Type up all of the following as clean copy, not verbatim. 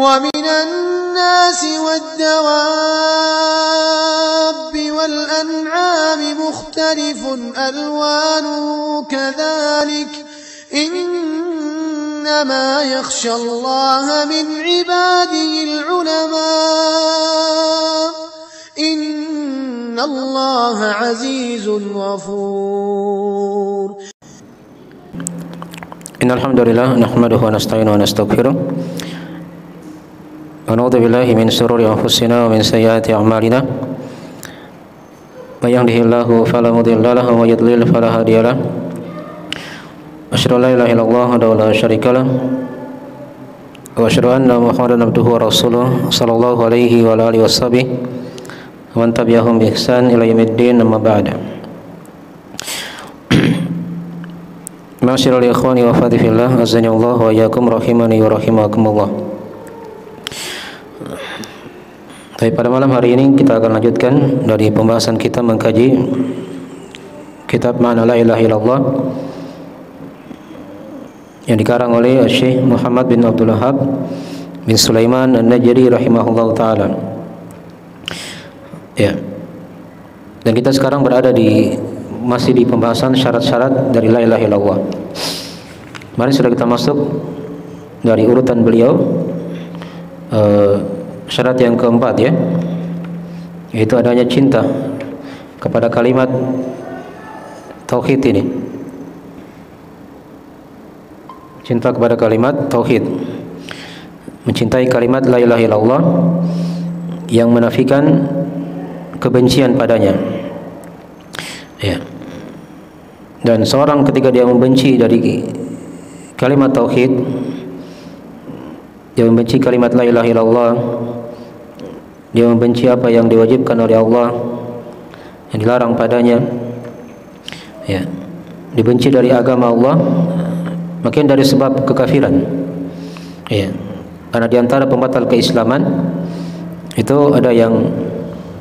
ومن الناس والدواب والأنعام مختلف ألوانه كذلك إنما يخشى الله من عباده العلماء إن الله عزيز غفور. إن الحمد لله نحمده ونستعينه ونستغفره ونعوذ بالله من شرور أنفسنا ومن سيئات أعمالنا من يهده الله فلا مضل له ومن يضلل فلا هادي له أشهد أن لا إله إلا الله وحده لا شريك له وأشهد أن محمدا عبده ورسوله صلى الله عليه وعلى آله وصحبه ومن تبعهم بإحسان إلى يوم الدين أما بعد. Ma'asyiral ikhwani wa akhwati fillah, azani Allah wa iyyakum rahimani wa rahimakumullah. Tapi pada malam hari ini kita akan lanjutkan dari pembahasan kita mengkaji kitab Ma'na la ilaha illallah yang dikarang oleh Syekh Muhammad bin Abdul Wahhab bin Sulaiman An-Najdi rahimahullahu taala. Ya. Dan kita sekarang berada masih di pembahasan syarat-syarat dari la ilaha illallah. Kemarin sudah kita masuk dari urutan beliau syarat yang keempat, ya, yaitu adanya cinta kepada kalimat tauhid ini. Cinta kepada kalimat tauhid, mencintai kalimat la ilaha illallah yang menafikan kebencian padanya. Ya. Dan seorang ketika dia membenci dari kalimat tauhid, dia membenci kalimat la ilaha illallah, dia membenci apa yang diwajibkan oleh Allah, yang dilarang padanya, ya, dibenci dari agama Allah, makin dari sebab kekafiran, ya. Karena diantara pembatal keislaman itu ada yang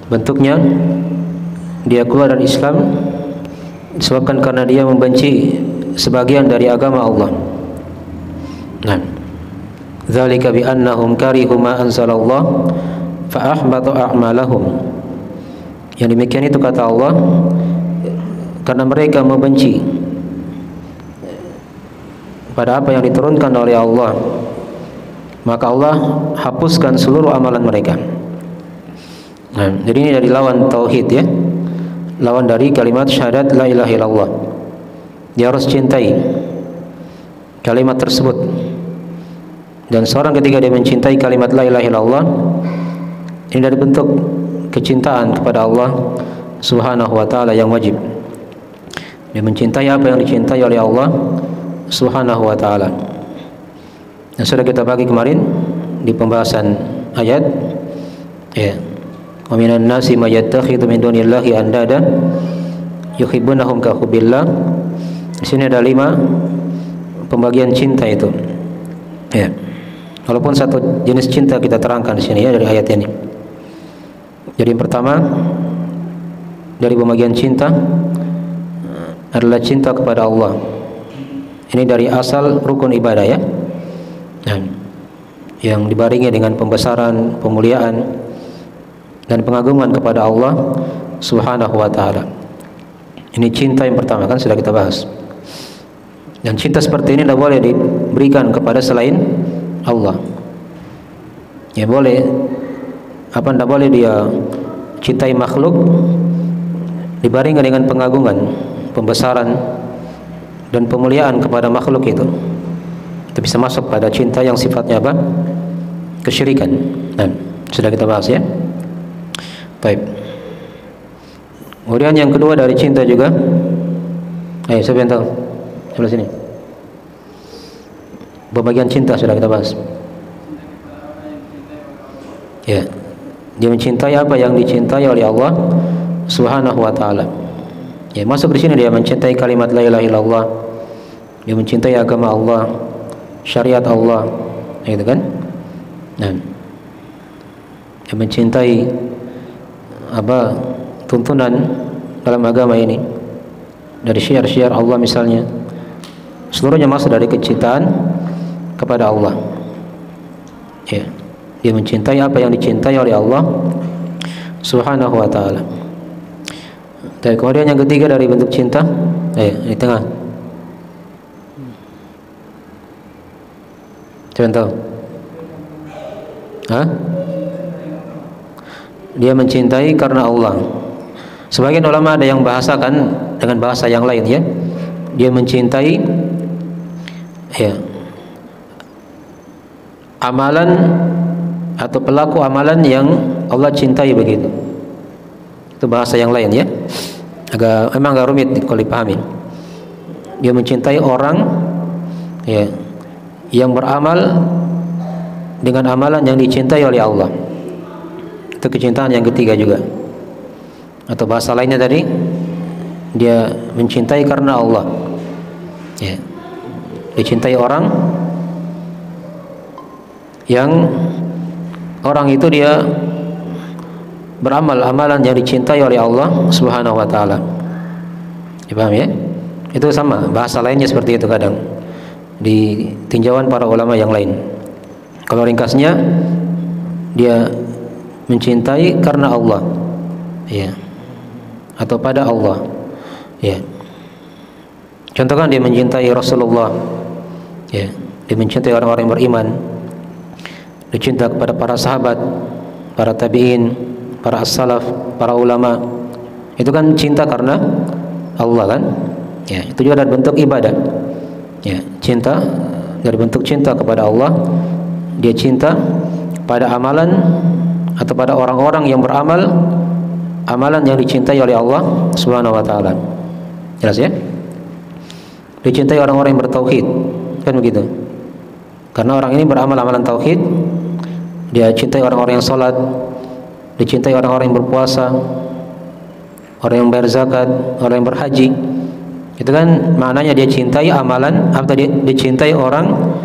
bentuknya dia keluar dari Islam disebabkan karena dia membenci sebagian dari agama Allah. Nah, dzalika bi annahum karihu ma anzalallah fa ahbata a'malahum. Yang demikian itu kata Allah, karena mereka membenci pada apa yang diturunkan oleh Allah, maka Allah hapuskan seluruh amalan mereka. Nah, jadi ini dari lawan tauhid, ya, lawan dari kalimat syahadat la ilaha illallah. Dia harus cintai kalimat tersebut. Dan seorang ketika dia mencintai kalimat la ilaha illallah, ini dari bentuk kecintaan kepada Allah Subhanahu wa taala yang wajib. Dia mencintai apa yang dicintai oleh Allah Subhanahu wa taala. Yang sudah kita bagi kemarin di pembahasan ayat, ya. Wa minan nasi may yattakhidhu min dunillahi andada yuhibbunahum ka hubbillah. Di sini ada 5 pembagian cinta itu. Ya. Walaupun satu jenis cinta kita terangkan di sini, ya, dari ayat ini. Jadi yang pertama dari pembagian cinta adalah cinta kepada Allah. Ini dari asal rukun ibadah, ya. Nah, yang dibarengi dengan pembesaran, pemuliaan dan pengagungan kepada Allah Subhanahu wa taala. Ini cinta yang pertama, kan sudah kita bahas. Dan cinta seperti ini tidak boleh diberikan kepada selain Allah. Ya, boleh tidak boleh dia cintai makhluk dibarengi dengan pengagungan, pembesaran dan pemuliaan kepada makhluk itu. Itu bisa masuk pada cinta yang sifatnya apa? Kesyirikan. Nah, sudah kita bahas, ya. Baik. Kemudian yang kedua dari cinta juga, siapa yang tahu? Sebelah sini. Pembagian cinta sudah kita bahas. Ya. Dia mencintai apa yang dicintai oleh Allah Subhanahu wa taala. Ya, masuk di sini dia mencintai kalimat la ilaha illallah. Dia mencintai agama Allah, syariat Allah, gitu kan? Nah. Dia mencintai tuntunan dalam agama ini dari syiar-syiar Allah misalnya, seluruhnya masuk dari kecintaan kepada Allah. Ya. Dia mencintai apa yang dicintai oleh Allah Subhanahu wa taala. Dan kemudian yang ketiga dari bentuk cinta, di tengah. Contoh. Dia mencintai karena Allah. Sebagian ulama ada yang bahasakan dengan bahasa yang lain ya. Dia mencintai amalan atau pelaku amalan yang Allah cintai begitu. Itu bahasa yang lain ya. Memang agak rumit kalau dipahami. Dia mencintai orang yang beramal dengan amalan yang dicintai oleh Allah. Itu kecintaan yang ketiga juga. Atau bahasa lainnya tadi, dia mencintai karena Allah. Dicintai orang yang orang itu dia beramal amalan yang dicintai oleh Allah Subhanahu wa taala. Dipaham ya? Itu sama, bahasa lainnya seperti itu kadang di tinjauan para ulama yang lain. Kalau ringkasnya, dia mencintai karena Allah, atau pada Allah, Contohkan dia mencintai Rasulullah, dia mencintai orang-orang yang beriman, dia cinta kepada para sahabat, para tabi'in, para as-salaf, para ulama. Itu kan cinta karena Allah kan? Itu juga ada bentuk ibadah. Cinta dari bentuk cinta kepada Allah, dia cinta pada amalan atau pada orang-orang yang beramal amalan yang dicintai oleh Allah Subhanahu wa taala. Jelas ya? Dicintai orang-orang yang bertauhid, kan begitu? Karena orang ini beramal amalan tauhid, dia cintai orang-orang yang salat, dicintai orang-orang yang berpuasa, orang yang bayar zakat, orang yang berhaji. Itu kan maknanya dia cintai amalan atau dia dicintai orang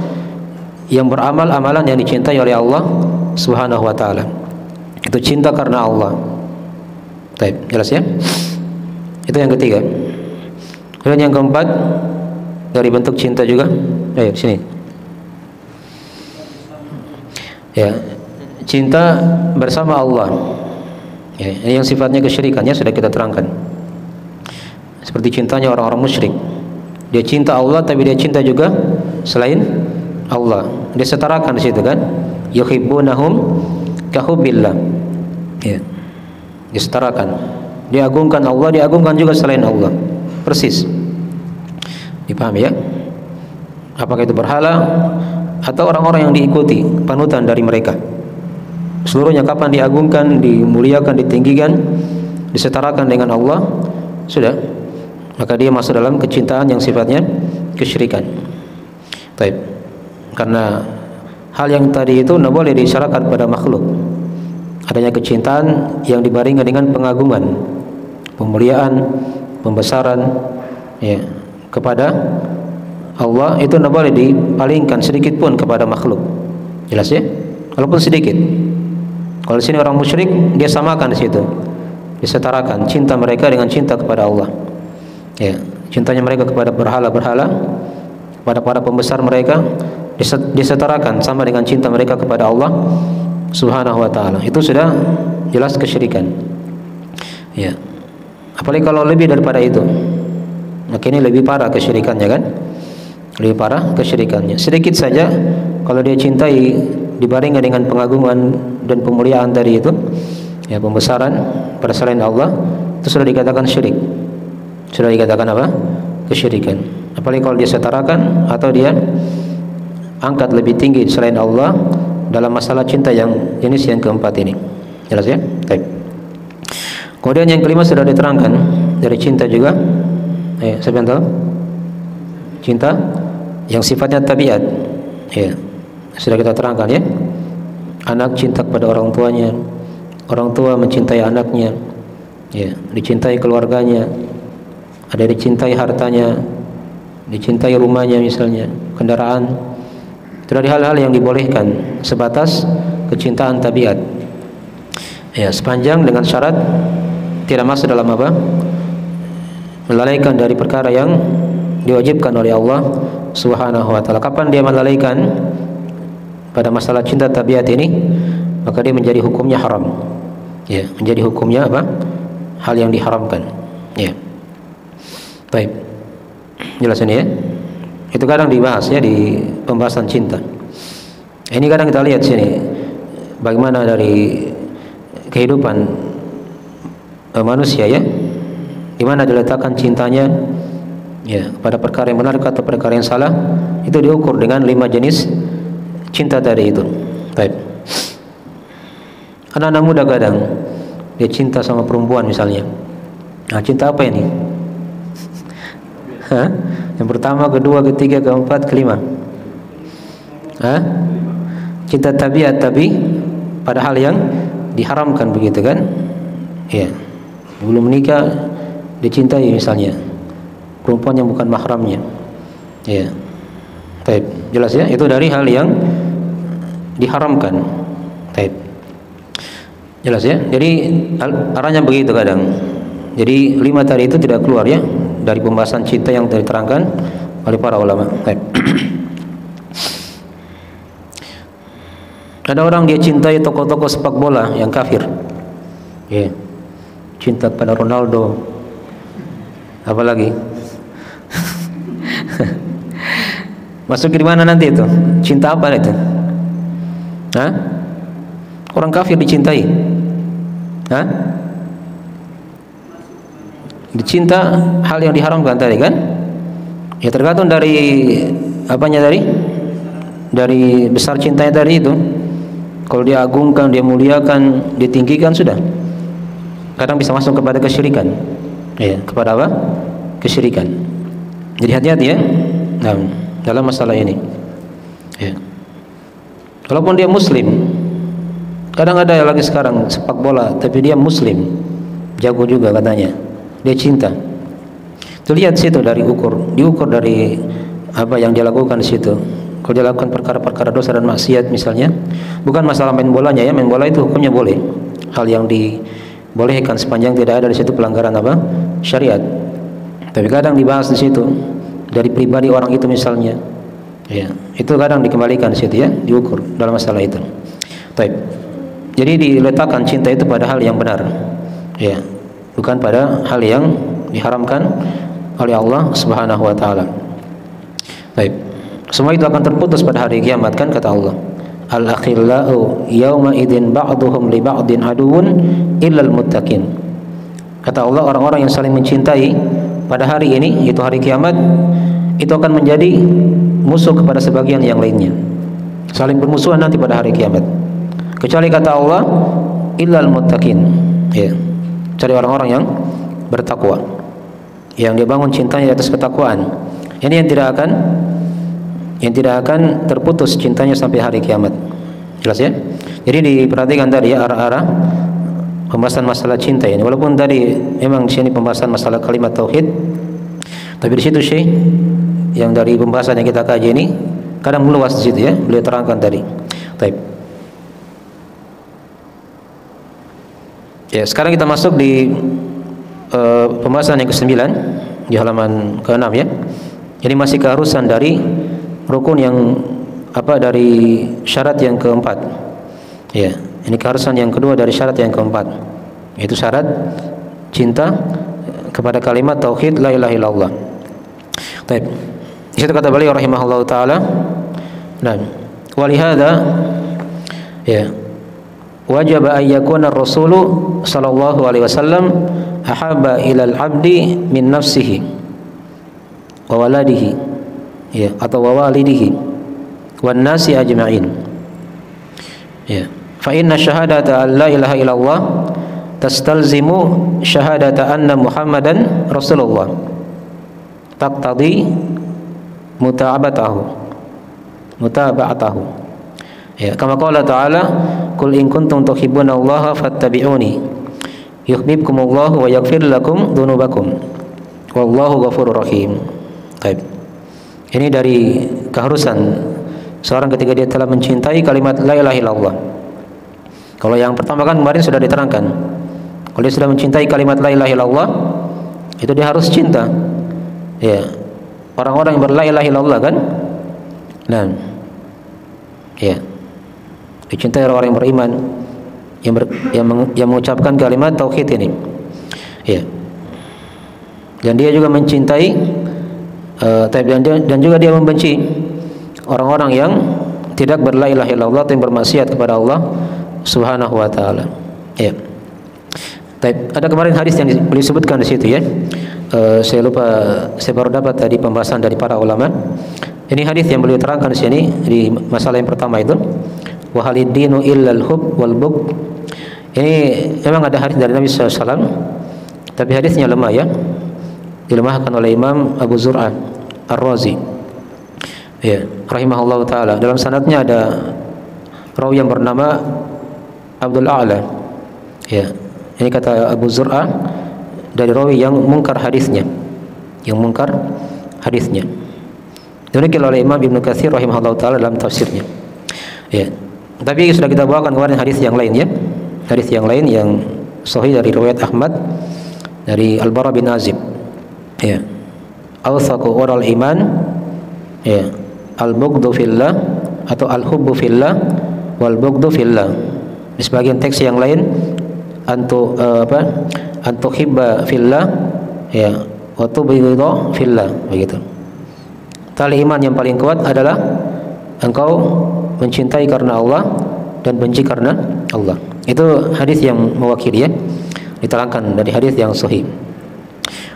yang beramal amalan yang dicintai oleh Allah Subhanahu wa taala. Itu cinta karena Allah. Baik, jelas ya? Itu yang ketiga. Kemudian yang keempat dari bentuk cinta juga. Sini. Cinta bersama Allah. Ini yang sifatnya kesyirikannya sudah kita terangkan. Seperti cintanya orang-orang musyrik. Dia cinta Allah tapi dia cinta juga selain Allah. Dia setarakan di situ kan? Yuhibbunahum kahubbillah. Disetarakan. Dia agungkan Allah, dia agungkan juga selain Allah. Persis. Dipahami ya? Apakah itu berhala atau orang-orang yang diikuti, panutan dari mereka? Seluruhnya kapan diagungkan, dimuliakan, ditinggikan, disetarakan dengan Allah, sudah, maka dia masuk dalam kecintaan yang sifatnya kesyirikan. Baik. Karena hal yang tadi itu tidak boleh disyaratkan pada makhluk. Adanya kecintaan yang dibarengi dengan pengagungan, pemuliaan, pembesaran kepada Allah, itu tidak boleh dipalingkan sedikit pun kepada makhluk. Jelas ya? Walaupun sedikit. Kalau di sini orang musyrik, dia samakan di situ, disetarakan cinta mereka dengan cinta kepada Allah. Cintanya mereka kepada berhala-berhala, kepada para pembesar mereka, disetarakan sama dengan cinta mereka kepada Allah Subhanahu wa taala. Itu sudah jelas kesyirikan. Apalagi kalau lebih daripada itu, maka ini lebih parah kesyirikannya kan? Lebih parah kesyirikannya. Sedikit saja kalau dia cintai dibarengi dengan pengagungan dan pemuliaan tadi itu, pembesaran pada selain Allah, itu sudah dikatakan syirik. Sudah dikatakan apa? Kesyirikan. Apalagi kalau dia setarakan atau dia angkat lebih tinggi selain Allah dalam masalah cinta yang jenis yang keempat ini. Jelas ya? Baik. Kemudian yang kelima sudah diterangkan dari cinta juga. Siapa yang tahu? Cinta yang sifatnya tabiat. Sudah kita terangkan ya. Anak cinta kepada orang tuanya, orang tua mencintai anaknya, dicintai keluarganya, ada dicintai hartanya, dicintai rumahnya misalnya, kendaraan. Itu dari hal-hal yang dibolehkan sebatas kecintaan tabiat. Sepanjang dengan syarat tidak masuk dalam apa? Melalaikan dari perkara yang diwajibkan oleh Allah Subhanahu wa taala. Kapan dia melalaikan pada masalah cinta tabiat ini, maka dia menjadi hukumnya haram. Ya, menjadi hukumnya apa? Hal yang diharamkan. Ya. Baik. Jelas ini ya. Itu kadang dibahas ya di pembahasan cinta. Ini kadang kita lihat sini bagaimana dari kehidupan manusia ya, di mana diletakkan cintanya ya pada perkara yang benar atau perkara yang salah, itu diukur dengan 5 jenis cinta tadi itu. Baik. Anak-anak muda kadang dia cinta sama perempuan misalnya. Nah, cinta apa ini? Hah? Yang pertama, kedua, ketiga, keempat, kelima. Hah? Cinta tabiat tapi pada hal yang diharamkan begitu kan? Ya. Belum menikah dicintai misalnya perempuan yang bukan mahramnya. Ya. Baik, jelas ya, itu dari hal yang diharamkan. Baik. Jelas ya. Jadi arahnya begitu kadang. Jadi 5 tadi itu tidak keluar ya dari pembahasan cinta yang diterangkan oleh para ulama. Baik. Ada orang dia cintai tokoh-tokoh sepak bola yang kafir. Ya. Cinta pada Ronaldo. Apalagi? Masuk di mana nanti itu? Cinta apa itu? Hah? Orang kafir dicintai. Hah? Dicinta hal yang diharamkan tadi kan? Ya tergantung dari apanya tadi? Dari besar cintanya tadi itu. Kalau dia agungkan, dia muliakan, ditinggikan sudah. Kadang bisa masuk kepada kesyirikan. Ya, kepada apa? Kesyirikan. Jadi hati-hati ya. Nah, dalam masalah ini. Ya. Walaupun dia muslim, kadang ada lagi sekarang sepak bola tapi dia muslim, jago juga katanya, dia cinta. Itu lihat situ dari diukur dari apa yang dia lakukan di situ. Kalau dia lakukan perkara-perkara dosa dan maksiat misalnya, bukan masalah main bolanya ya, main bola itu hukumnya boleh, hal yang dibolehkan sepanjang tidak ada di situ pelanggaran apa syariat. Tapi kadang dibahas di situ dari pribadi orang itu misalnya, ya itu kadang dikembalikan di situ ya, diukur dalam masalah itu. Baik. Jadi diletakkan cinta itu pada hal yang benar, ya, bukan pada hal yang diharamkan oleh Allah Subhanahu Wa Taala. Baik. Semua itu akan terputus pada hari kiamat kan kata Allah. Al-akhillau yawma idzin ba'duhum li ba'din aduun illal muttaqin. Kata Allah, orang-orang yang saling mencintai pada hari ini, yaitu hari kiamat, itu akan menjadi musuh kepada sebagian yang lainnya. Saling bermusuhan nanti pada hari kiamat. Kecuali kata Allah, illal muttaqin. Ya. Cari orang-orang yang bertakwa, yang dia bangun cintanya di atas ketakwaan. Ini yang tidak akan terputus cintanya sampai hari kiamat. Jelas ya? Jadi diperhatikan tadi ya arah-arah pembahasan masalah cinta ini. Walaupun tadi memang di sini pembahasan masalah kalimat tauhid, tapi di situ Syekh yang dari pembahasan yang kita kaji ini kadang meluas di situ ya. Beliau terangkan tadi. Baik. Ya, sekarang kita masuk di pembahasan yang ke-9 di halaman ke-6 ya. Jadi masih keharusan dari rukun yang dari syarat yang keempat. Ya, ini keharusan yang kedua dari syarat yang keempat. Itu syarat cinta kepada kalimat tauhid la ilaha illallah. Baik. Di situ kata beliau rahimahullahu taala, nah, walihada ya, wajib an yakuna ar-rasulu sallallahu alaihi wasallam ahabba ilal abdi min nafsihi wa waladihi. Ya, atau wawalidihi wan nasi ajma'in. Ya, fa inna syahadata an la ilaha illallah tastalzimu syahadata anna Muhammadan Rasulullah. Taqtadi mutaba'atahu. Ya, kama qala ta'ala, "Qul in kuntum tuhibbunallaha fattabi'uni yuhibbukumullahu wa yaghfir lakum dzunubakum. Wallahu ghafurur rahim." Baik. Ini dari keharusan seorang ketika dia telah mencintai kalimat la ilaha illallah. Kalau yang pertama kan kemarin sudah diterangkan. Kalau dia sudah mencintai kalimat la ilaha illallah, itu dia harus cinta. Ya. Orang-orang yang berla ilaha illallah kan? Nah. Ya. dicintai orang yang beriman, yang mengucapkan kalimat tauhid ini. Ya. Dan dia juga mencintai dan juga dia membenci orang-orang yang tidak berla ilaha illallah, yang bermaksiat kepada Allah Subhanahu wa taala. Ya. Ada kemarin hadis yang disebutkan di situ ya. Saya lupa, saya baru dapat tadi pembahasan dari para ulama. Ini hadis yang beliau terangkan di sini di masalah yang pertama itu, wa halid-dinu illal hub wal bugh. Ini memang ada hadis dari Nabi SAW, tapi hadisnya lemah ya, dilemahkan oleh Imam Abu Zur'ah Ar-Razi. Ya, rahimahullah taala. Dalam sanadnya ada rawi yang bernama Abdul A'la. Ya, ini kata Abu Zur'ah dari rawi yang mungkar hadisnya, demikian oleh Imam Ibnu Katsir rahimahullah taala dalam tafsirnya. Ya, tapi sudah kita bawakan kemarin hadis yang lain ya, hadis yang lain yang sahih dari riwayat Ahmad dari Al-Bara bin Azib. Ya, awsaqu oral iman, ya, al-bughdu fillah atau al-hubbu fillah wal bughdu fillah. Di sebagian teks yang lain antuhibba fillah, ya, wa tubghidha fillah, begitu. Tali iman yang paling kuat adalah engkau mencintai karena Allah dan benci karena Allah. Itu hadis yang mewakili ya, diterangkan dari hadis yang sahih.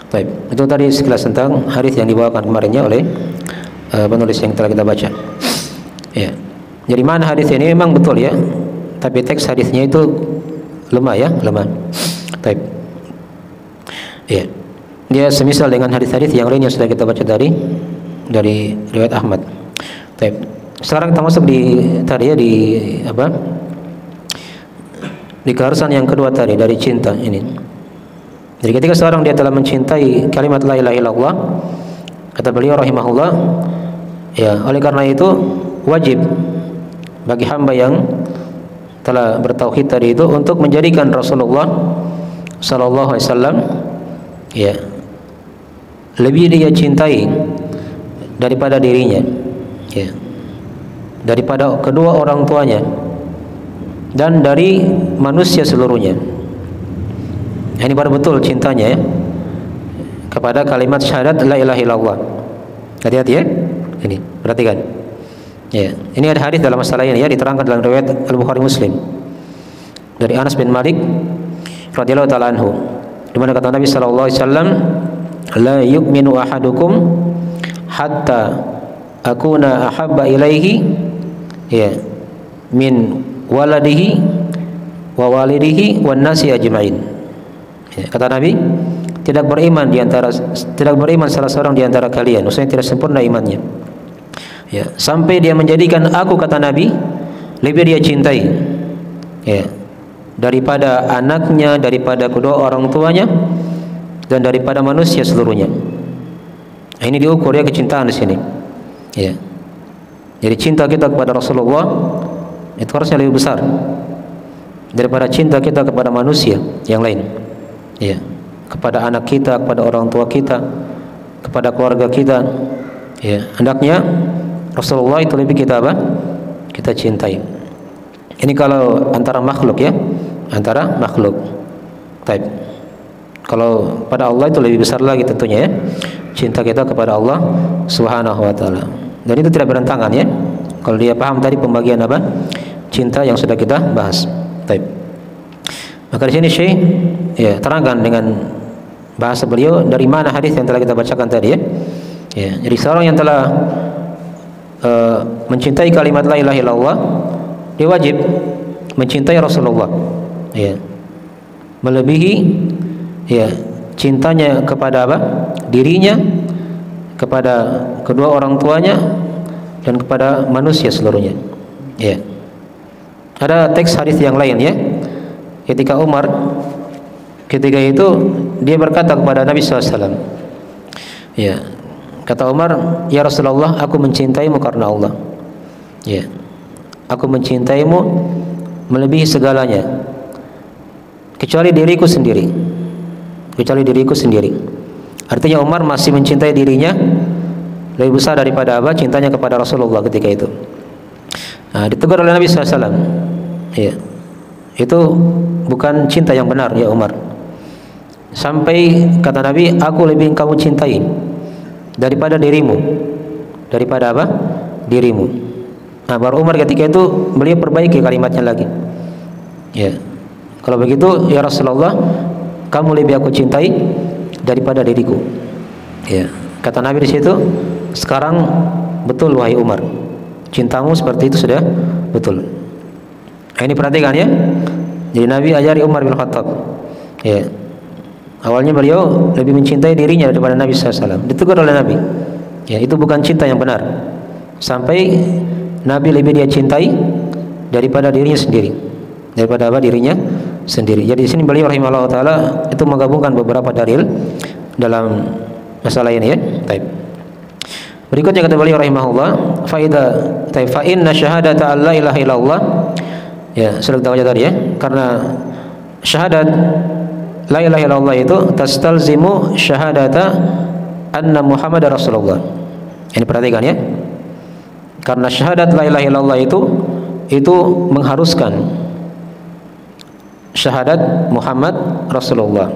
Baik, itu tadi sekilas tentang hadis yang dibawakan kemarinnya oleh penulis yang telah kita baca. Ya. Jadi mana hadis ini memang betul ya, tapi teks hadisnya itu lemah ya, lemah. Baik. Ya. Dia semisal dengan hadis-hadis yang lain yang sudah kita baca dari riwayat Ahmad. Baik. Sekarang kita masuk di tadi ya, di apa? Di keharusan yang kedua tadi dari cinta ini. Jadi ketika seorang dia telah mencintai kalimat la ilaha illallah, kata beliau rahimahullah, ya, oleh karena itu wajib bagi hamba yang telah bertauhid tadi itu untuk menjadikan Rasulullah sallallahu alaihi wasallam, ya, lebih dia cintai daripada dirinya, ya, daripada kedua orang tuanya dan dari manusia seluruhnya. Ini baru betul cintanya ya, kepada kalimat syahadat la ilaha illallah. Hati-hati ya. Ini perhatikan. Ya, ini ada hadis dalam masalah ini ya, diterangkan dalam riwayat Al-Bukhari Muslim dari Anas bin Malik radhiyallahu taala anhu, di mana kata Nabi sallallahu alaihi wasallam, la yu'minu ahadukum hatta akuna ahabba ilaihi, ya, min waladihi wa walidihi wan nasi ajma'in. Ya, kata Nabi, tidak beriman salah seorang di antara kalian, maksudnya tidak sempurna imannya, ya, sampai dia menjadikan aku, kata Nabi, lebih dia cintai, ya, daripada anaknya, daripada kedua orang tuanya, dan daripada manusia seluruhnya. Nah, ini diukur ya kecintaan di sini. Ya. Jadi cinta kita kepada Rasulullah itu harusnya lebih besar daripada cinta kita kepada manusia yang lain. Ya, kepada anak kita, kepada orang tua kita, kepada keluarga kita. Ya, hendaknya Rasulullah itu lebih kita apa? Kita cintai. Ini kalau antara makhluk ya, antara makhluk. Baik. Kalau pada Allah itu lebih besar lagi tentunya ya, cinta kita kepada Allah Subhanahu wa taala. Dan itu tidak berentangan ya. Kalau dia paham tadi pembagian apa? Cinta yang sudah kita bahas. Baik. Maka di sini Syekh ya terangkan dengan bahasa beliau dari mana hadis yang telah kita bacakan tadi ya. Ya, jadi seorang yang telah mencintai kalimat la ilaha illallah, dia wajib mencintai Rasulullah. Ya. Melebihi ya cintanya kepada apa? Dirinya, kepada kedua orang tuanya, dan kepada manusia seluruhnya. Ya. Ada teks hadis yang lain ya. Ketika Umar ketika itu dia berkata kepada Nabi SAW, ya, kata Umar, ya Rasulullah, aku mencintaimu karena Allah. Ya, aku mencintaimu melebihi segalanya, kecuali diriku sendiri. Kecuali diriku sendiri. Artinya Umar masih mencintai dirinya lebih besar daripada apa? Cintanya kepada Rasulullah ketika itu. Ditegur oleh Nabi SAW. Ya. Itu bukan cinta yang benar ya Umar. Sampai kata Nabi, aku lebih kamu cintai daripada dirimu. Daripada apa? Dirimu. Baru Umar ketika itu beliau perbaiki kalimatnya lagi. Ya. Kalau begitu ya Rasulullah, kamu lebih aku cintai daripada diriku. Ya. Kata Nabi di situ, sekarang betul wahai Umar, cintamu seperti itu sudah betul. Ini perhatikan ya. Jadi Nabi ajari Umar bin Khattab. Ya. Awalnya beliau lebih mencintai dirinya daripada Nabi SAW. Ditegur oleh Nabi. Ya, itu bukan cinta yang benar. Sampai Nabi lebih dia cintai daripada dirinya sendiri. Daripada apa? Dirinya sendiri. Jadi di sini beliau rahimahullah taala itu menggabungkan beberapa dalil dalam masalah ini ya. Baik. Berikutnya kata beliau rahimahullah, fa inna syahadata alla ilaha illallah. Ya, sudah kita baca tadi ya. Karena syahadat la ilaha illallah itu tastalzimu syahadata anna Muhammadar Rasulullah. Ini perhatikan ya. Karena syahadat la ilaha illallah itu mengharuskan syahadat Muhammad Rasulullah.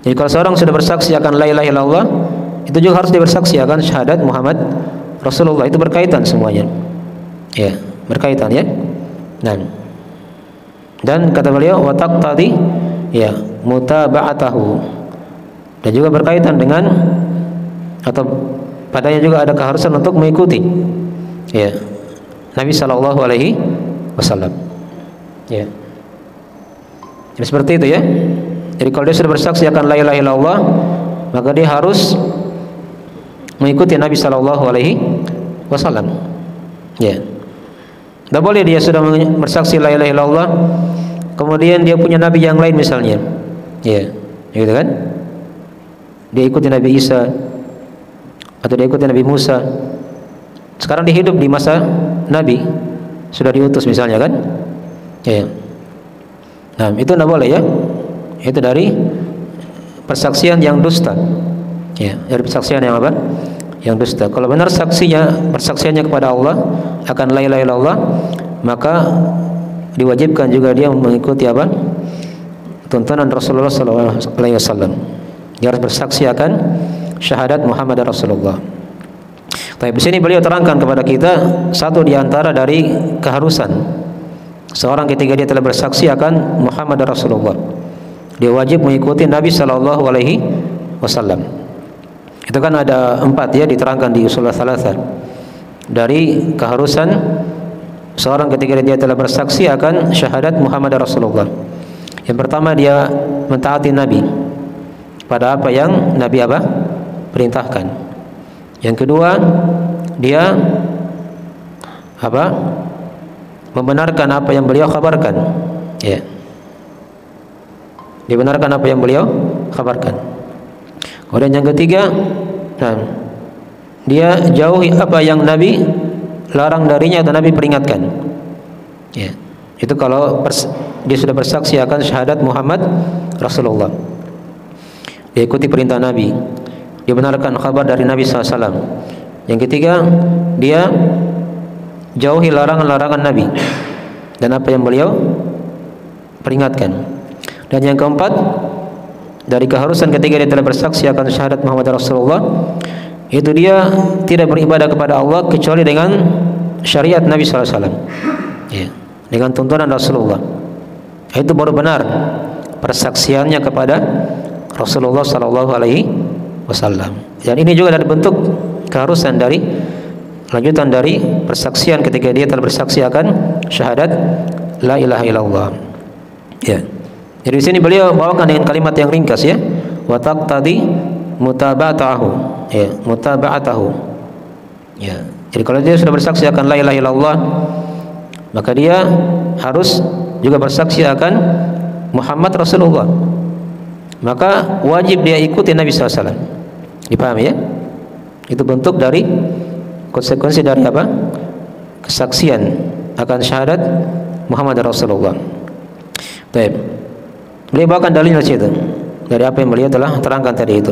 Jadi kalau seorang sudah bersaksi akan la ilaha illallah, itu juga harus dia bersaksi akan syahadat Muhammad Rasulullah. Itu berkaitan semuanya. Ya, berkaitan ya. Dan kata beliau wa taqtadi ya mutaba'atahu, dan juga berkaitan dengan atau padanya juga ada keharusan untuk mengikuti ya Nabi sallallahu alaihi wasallam. Ya. Jadi seperti itu ya. Jadi kalau dia sudah bersaksi akan la ilaha illallah, maka dia harus mengikuti Nabi sallallahu alaihi wasallam. Ya. Tidak boleh dia sudah bersaksi la ilaha illallah kemudian dia punya nabi yang lain misalnya. Ya, gitu kan? Dia ikuti Nabi Isa atau dia ikuti Nabi Musa. Sekarang dia hidup di masa Nabi, sudah diutus misalnya kan? Ya. Nah, itu tidak boleh ya. Itu dari persaksian yang dusta. Ya, dari persaksian yang apa? Yang dusta. Kalau benar persaksiannya kepada Allah akan la ilaha illallah, maka diwajibkan juga dia mengikuti apa? Tuntunan Rasulullah sallallahu alaihi wasallam. Dia harus bersaksi akan syahadat Muhammad Rasulullah. Tapi di sini beliau terangkan kepada kita satu di antara dari keharusan seorang ketika dia telah bersaksi akan Muhammad Rasulullah. Dia wajib mengikuti Nabi sallallahu alaihi wasallam. Itu kan ada 4 ya, diterangkan di usul tsalatsa. Dari keharusan seorang ketika dia telah bersaksi akan syahadat Muhammad Rasulullah. Yang pertama, dia mentaati Nabi pada apa yang Nabi apa? Perintahkan. Yang kedua, dia apa? Membenarkan apa yang beliau kabarkan. Ya. Dibenarkan apa yang beliau kabarkan. Kemudian yang ketiga, dia jauhi apa yang Nabi larang darinya atau Nabi peringatkan. Ya. Itu kalau dia sudah bersaksi akan syahadat Muhammad Rasulullah. Dia ikuti perintah Nabi, dia benarkan kabar dari Nabi SAW. Yang ketiga, dia jauhi larangan-larangan Nabi dan apa yang beliau peringatkan. Dan yang keempat, dari keharusan ketika dia telah bersaksi akan syahadat Muhammad Rasulullah, itu dia tidak beribadah kepada Allah kecuali dengan syariat Nabi SAW. Ya, dengan tuntunan Rasulullah. Itu baru benar persaksiannya kepada Rasulullah Sallallahu Alaihi Wasallam. Dan ini juga dari bentuk keharusan dari lanjutan dari persaksian ketika dia telah bersaksi akan syahadat la ilaha illallah. Ya. Jadi di sini beliau bawakan dengan kalimat yang ringkas ya. Wa taqtadi mutaba'atahu. Ya, mutaba'atahu. Ya. Jadi kalau dia sudah bersaksi akan la ilaha illallah, maka dia harus juga bersaksi akan Muhammad Rasulullah. Maka wajib dia ikuti Nabi SAW. Dipahami ya? Itu bentuk dari konsekuensi dari apa? Kesaksian akan syahadat Muhammad Rasulullah. Baik. Beliau bawakan dalil dari situ, dari apa yang beliau telah terangkan tadi itu.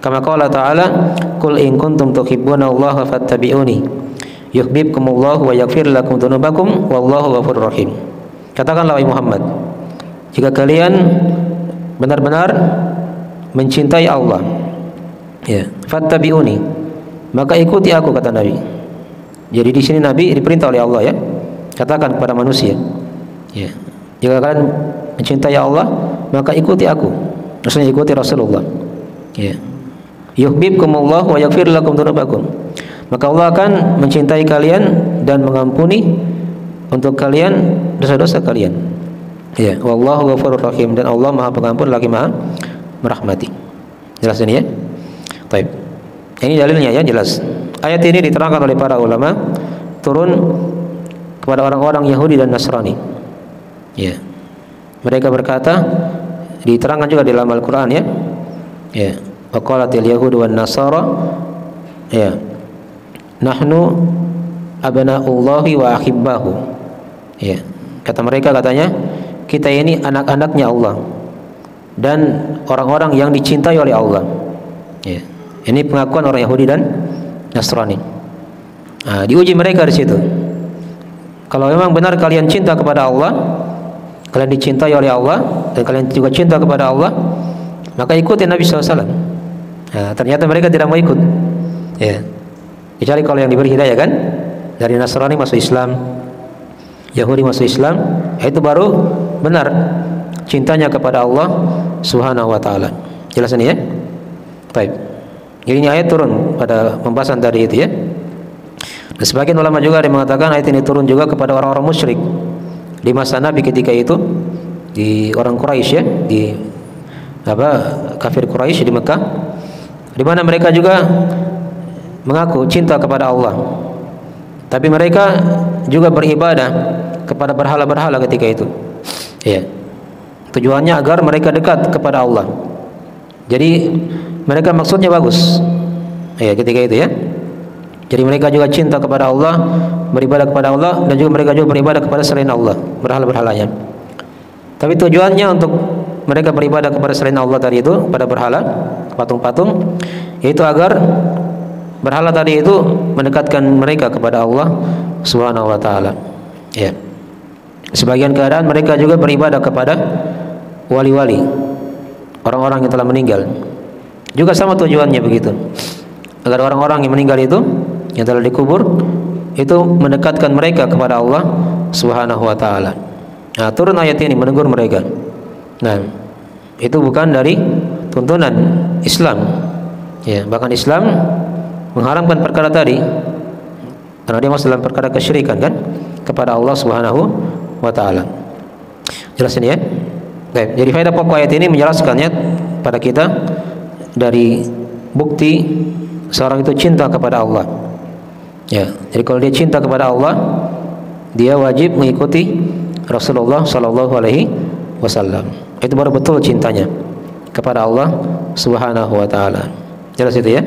Kama qala ta'ala, "Qul in kuntum tuhibbuna Allah fattabi'uni yuhibbukumullah wa yaghfir lakum dzunubakum wallahu ghafurur rahim. Katakanlah wahai Muhammad, jika kalian benar-benar mencintai Allah, ya, fattabi'uni, maka ikuti aku, kata Nabi. Jadi di sini Nabi diperintah oleh Allah, ya, katakan kepada manusia, ya, jika kalian mencintai Allah, maka ikuti aku, maksudnya ikuti Rasulullah, ya. Yuhibbukumullah wa yaghfir lakum dzunubakum, maka Allah akan mencintai kalian dan mengampuni untuk kalian dosa-dosa kalian, ya. Wallahu ghafurur rahim, dan Allah Maha Pengampun lagi Maha merahmati. Jelas ini, ya. Baik. Ini dalilnya, ya, jelas. Ayat ini diterangkan oleh para ulama turun kepada orang-orang Yahudi dan Nasrani, ya. Mereka berkata, diterangkan juga di dalam Al-Qur'an, ya. Ya. Waqalatil yahudu wan nasara, ya, nahnu abna'ullahi wa ahibbahu, ya. Kata mereka, katanya, kita ini anak-anaknya Allah dan orang-orang yang dicintai oleh Allah, ya. Ini pengakuan orang Yahudi dan Nasrani. Nah, diuji mereka di situ. Kalau memang benar kalian cinta kepada Allah, kalian dicintai oleh Allah, dan kalian juga cinta kepada Allah, maka ikuti Nabi SAW. Nah, ternyata mereka tidak mau ikut, ya. Kecuali kalau yang diberi hidayah, kan, dari Nasrani masuk Islam, Yahudi masuk Islam, itu baru benar cintanya kepada Allah Subhanahu wa taala. Jelas ini, ya. Baik. Jadi ini ayat turun pada pembahasan tadi itu, ya. Dan sebagian ulama juga ada yang mengatakan ayat ini turun juga kepada orang-orang musyrik di masa Nabi ketika itu, di orang Quraisy, ya, di kafir Quraisy di Mekah, di mana mereka juga mengaku cinta kepada Allah, tapi mereka juga beribadah kepada berhala-berhala ketika itu, ya. Tujuannya agar mereka dekat kepada Allah. Jadi mereka maksudnya bagus, ya, ketika itu, ya. Jadi mereka juga cinta kepada Allah, beribadah kepada Allah, dan juga mereka juga beribadah kepada selain Allah, berhala-berhalanya. Tapi tujuannya untuk mereka beribadah kepada selain Allah tadi itu, pada berhala, patung-patung, yaitu agar berhala tadi itu mendekatkan mereka kepada Allah Subhanahu wa taala, ya. Sebagian keadaan mereka juga beribadah kepada wali-wali, orang-orang yang telah meninggal. Juga sama tujuannya begitu, agar orang-orang yang meninggal itu, yang telah dikubur, itu mendekatkan mereka kepada Allah Subhanahu wa taala. Nah, turun ayat ini menegur mereka. Nah, itu bukan dari tuntunan Islam, ya. Bahkan Islam mengharamkan perkara tadi, karena dia masuk dalam perkara kesyirikan, kan, kepada Allah Subhanahu wa taala. Jelas ini, ya. Baik, jadi faedah pokok ayat ini menjelaskannya pada kita dari bukti seorang itu cinta kepada Allah, ya. Jadi kalau dia cinta kepada Allah, dia wajib mengikuti Rasulullah Shallallahu Alaihi Wasallam. Itu baru betul cintanya kepada Allah Subhanahu wa taala. Jelas itu, ya.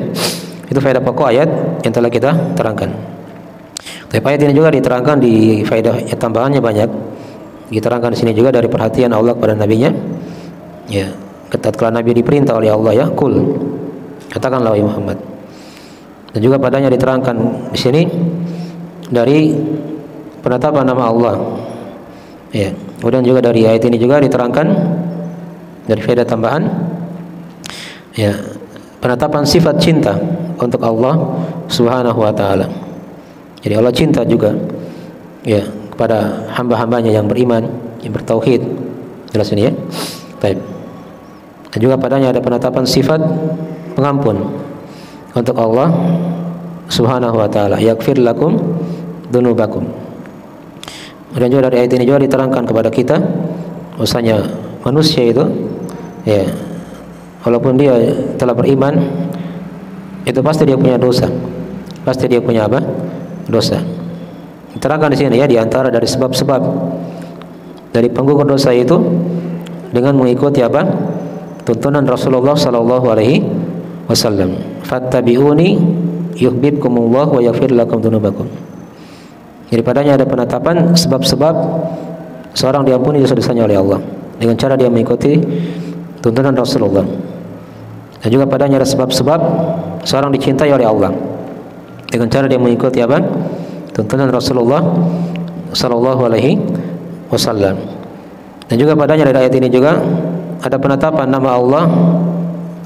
Itu faedah pokok ayat yang telah kita terangkan. Tapi ayat ini juga diterangkan di faedah tambahannya banyak. Diterangkan di sini juga dari perhatian Allah kepada nabinya, ya. Tatkala Nabi diperintah oleh Allah, ya, kul, katakanlah wahai Muhammad. Dan juga padanya diterangkan di sini dari penetapan nama Allah, ya. Kemudian juga dari ayat ini juga diterangkan dari faedah tambahan, ya, penetapan sifat cinta untuk Allah Subhanahu wa taala. Jadi Allah cinta juga, ya, kepada hamba-hambanya yang beriman, yang bertauhid. Jelas ini, ya. Baik. Dan juga padanya ada penetapan sifat pengampun untuk Allah Subhanahu wa taala, yaghfir lakum dzunubakum. Dan juga dari ayat ini juga diterangkan kepada kita bahwasanya manusia itu, ya, walaupun dia telah beriman, itu pasti dia punya dosa. Pasti dia punya apa? Dosa. Diterangkan di sini, ya, di antara dari sebab-sebab dari penggugur dosa itu dengan mengikuti apa? Tuntunan Rasulullah Sallallahu Alaihi Wasallam. Fattabi'uni yuhibbukumullah wa yaghfir lakum dzunubakum. Jadi padanya ada penetapan sebab-sebab seorang diampuni dosa-dosanya oleh Allah dengan cara dia mengikuti tuntunan Rasulullah. Dan juga padanya ada sebab-sebab seorang dicintai oleh Allah dengan cara dia mengikuti apa? tuntunan Rasulullah sallallahu alaihi wasallam. Dan juga padanya dari ayat ini juga ada penetapan nama Allah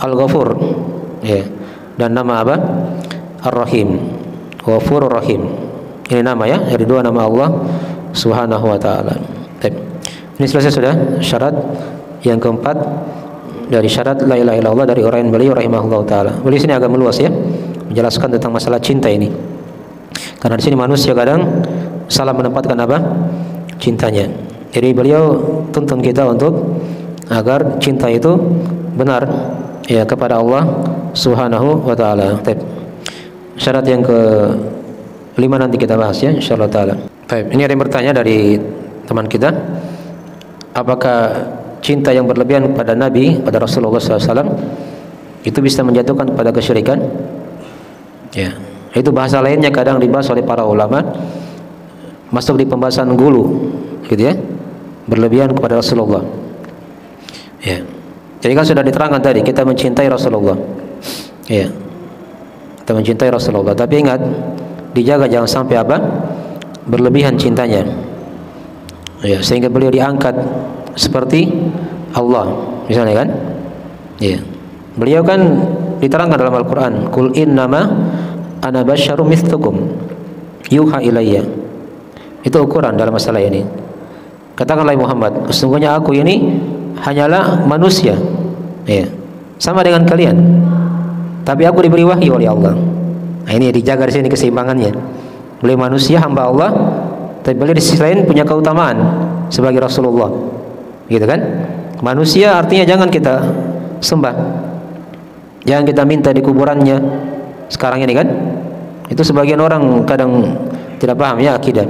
Al-Ghafur, ya, dan nama apa? Ar-Rahim, Ghafurur Rahim. Ini nama, ya, dari dua nama Allah Subhanahu wa taala. Ini selesai sudah syarat yang keempat dari syarat la ilaha illallah dari orang beliau rahimahullah taala. Beliau sini agak meluas, ya, menjelaskan tentang masalah cinta ini. Karena di sini manusia kadang salah menempatkan apa? Cintanya. Jadi beliau tuntun kita untuk agar cinta itu benar, ya, kepada Allah Subhanahu wa taala. Syarat yang ke-5 nanti kita bahas, ya, insyaallah taala. Baik, ini ada yang bertanya dari teman kita, apakah cinta yang berlebihan pada Nabi, pada Rasulullah SAW itu bisa menjatuhkan kepada kesyirikan? Ya, itu bahasa lainnya kadang dibahas oleh para ulama, masuk di pembahasan gulu, gitu, ya, berlebihan kepada Rasulullah. Ya, jadi kan sudah diterangkan tadi kita mencintai Rasulullah, ya, kita mencintai Rasulullah, tapi ingat dijaga jangan sampai apa? Berlebihan cintanya, ya, sehingga beliau diangkat seperti Allah misalnya, kan, ya. Beliau kan diterangkan dalam Al-Quran, Qul innama ana basyarum mithlukum yuha ilayya. Itu ukuran dalam masalah ini. Katakanlah Muhammad, sesungguhnya aku ini hanyalah manusia, ya, sama dengan kalian, tapi aku diberi wahyu oleh Allah. Nah, ini dijaga di sini keseimbangannya. Beliau manusia, hamba Allah, tapi beliau di sisi lain punya keutamaan sebagai Rasulullah, gitu kan? Manusia artinya jangan kita sembah, jangan kita minta di kuburannya. Sekarang ini kan, itu sebagian orang kadang tidak paham, ya, akidah.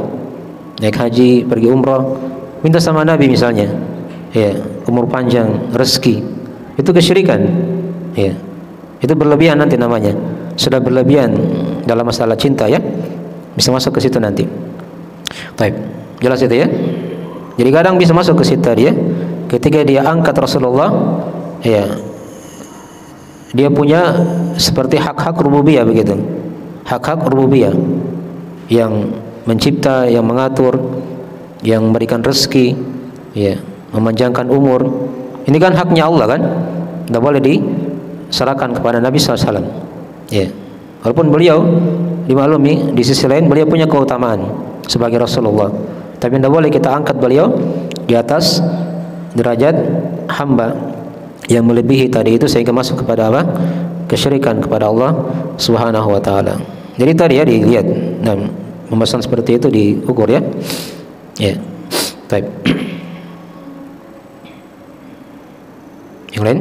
Naik haji, pergi umroh, minta sama Nabi misalnya, ya, umur panjang, rezeki. Itu kesyirikan, ya. Itu berlebihan nanti namanya. Sudah berlebihan dalam masalah cinta, ya, bisa masuk ke situ nanti. Baik, jelas itu, ya. Jadi kadang bisa masuk ke situ dia ketika dia angkat Rasulullah, ya, dia punya seperti hak-hak rububiyah begitu, hak-hak rububiyah yang mencipta, yang mengatur, yang memberikan rezeki, ya, memanjangkan umur. Ini kan haknya Allah, kan, tidak boleh diserahkan kepada Nabi SAW, ya. Walaupun beliau dimaklumi di sisi lain beliau punya keutamaan sebagai Rasulullah, tapi tidak boleh kita angkat beliau di atas derajat hamba yang melebihi tadi itu sehingga masuk kepada apa? Kesyirikan kepada Allah Subhanahu wa taala. Jadi tadi, ya, dilihat, nah, pembahasan seperti itu diukur, ya. Ya. Baik. Yang lain?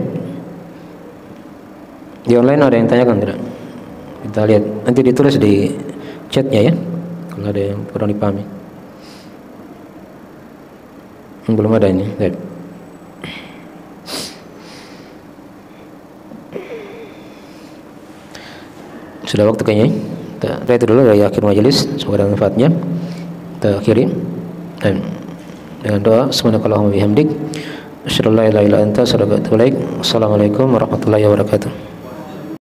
Di online ada yang tanyakan tidak? Kita lihat, nanti ditulis di chatnya, ya, kalau ada yang kurang dipahami. Belum ada ini. Baik. Sudah waktu kayaknya. Kita itu dulu dari akhir majelis, semoga ada manfaatnya. Kita akhiri dan dengan doa subhanakallahumma bihamdik asyhadu an la ilaha illa anta astaghfiruka wa atubu ilaik. Assalamualaikum warahmatullahi wabarakatuh.